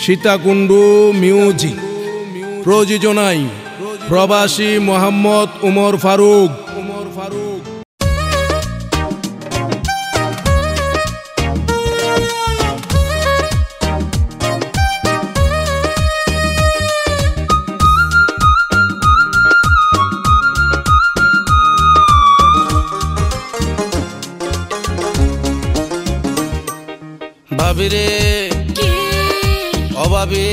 Sitakunda music প্রযোজনায় প্রবাসী মোহাম্মদ উমর ফারুক। ভাবি রে ও ভাবি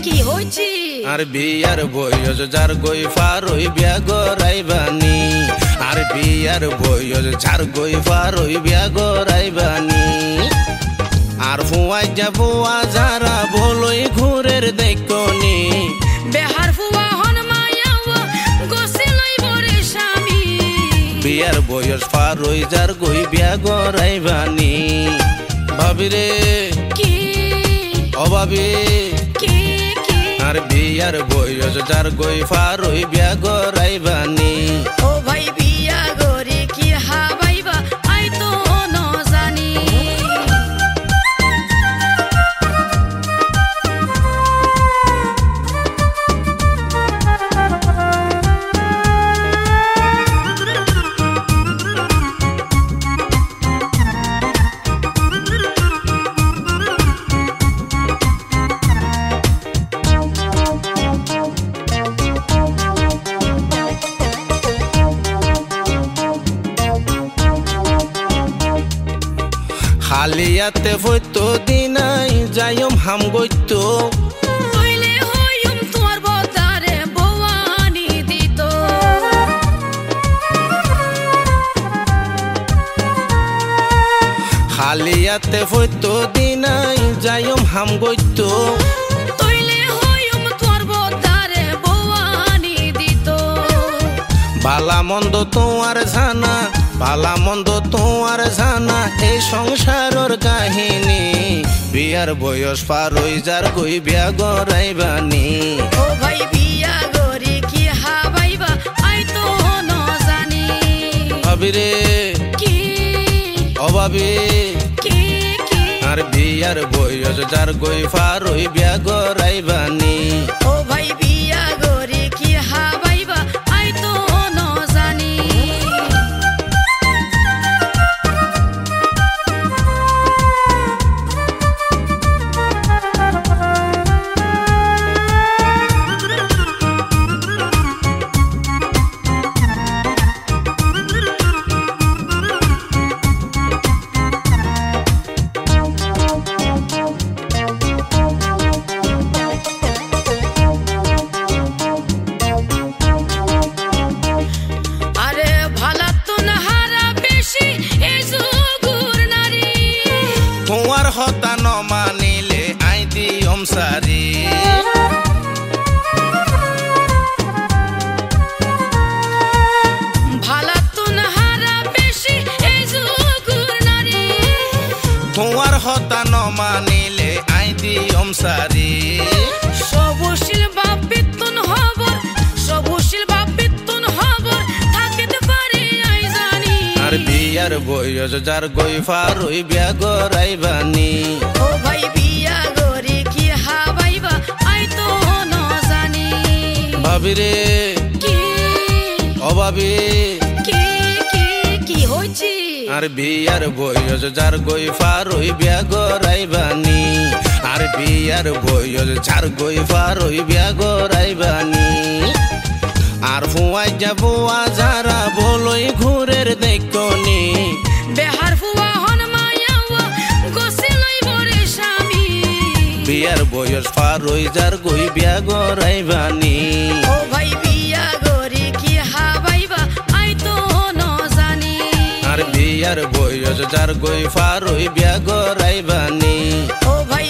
কি হইছে আর বিয়ার বয়স যার গই ফার হই বিয়া গরাইবানি আর বিয়ার বয়স যার গই ফার হই বিয়া গরাইবানি আর ফুয়াই যাব যারা বলই ঘুরের দেখনি বেহার ফুয়া হন মায়াও গোসে লইব রে স্বামী বিয়ার বয়স ফার হই যার গই বিয়া গরাইবানি ভাবি রে ও ভাবি আর বিয়ার বয়স যার গই ফার হই বিয়া গরাইবানি ও ভাই বিয়া গরে কি হাবাইবা আই তো ন জানি হালিয়াতে ফতো দিনাই যাইম হাম গইতো কইলে হইম তোর বদারে বওয়ানি দিত হালিয়াতে ফতো দিনাই যাইম হাম গইতো কইলে হইম তোর বদারে বওয়ানি দিত ভালা মন্দ তোমার জানা ভালা মন্দ তোমার জানা এই সংসারের কাহিনী বিয়ার বয়স পার হই যার গই বিয়া গরাইবানি ও ভাই বিয়া গরে কি হাবাইবা আই তো ন জানি ভাবি রে ও ভাবি আর বিয়ার বয়স যার গই পার হই বিয়া গরাইবানি ও ভাই বিয়া গরে কি হাবাইবা আই তো ন জানি তোমার হতা ন মানিলে আই দিয়ম সারি ভালা তো নাহারা বেশি এই যুগুর নারী তোমার হতা ন মানিলে আই দিয়ম সারি সবুশীল বাপ বিতুন হবর সবুশীল বাপ বিতুন হবর থাকিতে পারে আই জানি আর বিয়ার বয়স যার গই ফার হই বিয়া গরাইবানি ও ভাই বিয়া গরে কি হাবাইবা আই তো ন জানি ভাবি রে ও ভাবি কি হইছে আর বিয়ার বয়স যার গই ফার হই বিয়া গরাইবানি আর বিয়ার বয়স যার গই ফার হই বিয়া গরাইবানি আর ফুয়াই যাব যারা বলই ঘুরের দেখনি বেহার ফুয়া হন মায়াও গোসে লইব রে স্বামী বিয়ার বয়স ফার হই যার গই বিয়া গরাইবানি ও ভাই বিয়া গরে কি হাবাইবা আই তো ন জানি আর বিয়ার বয়স যার গই ফার হই বিয়া গরাইবানি ও ভাই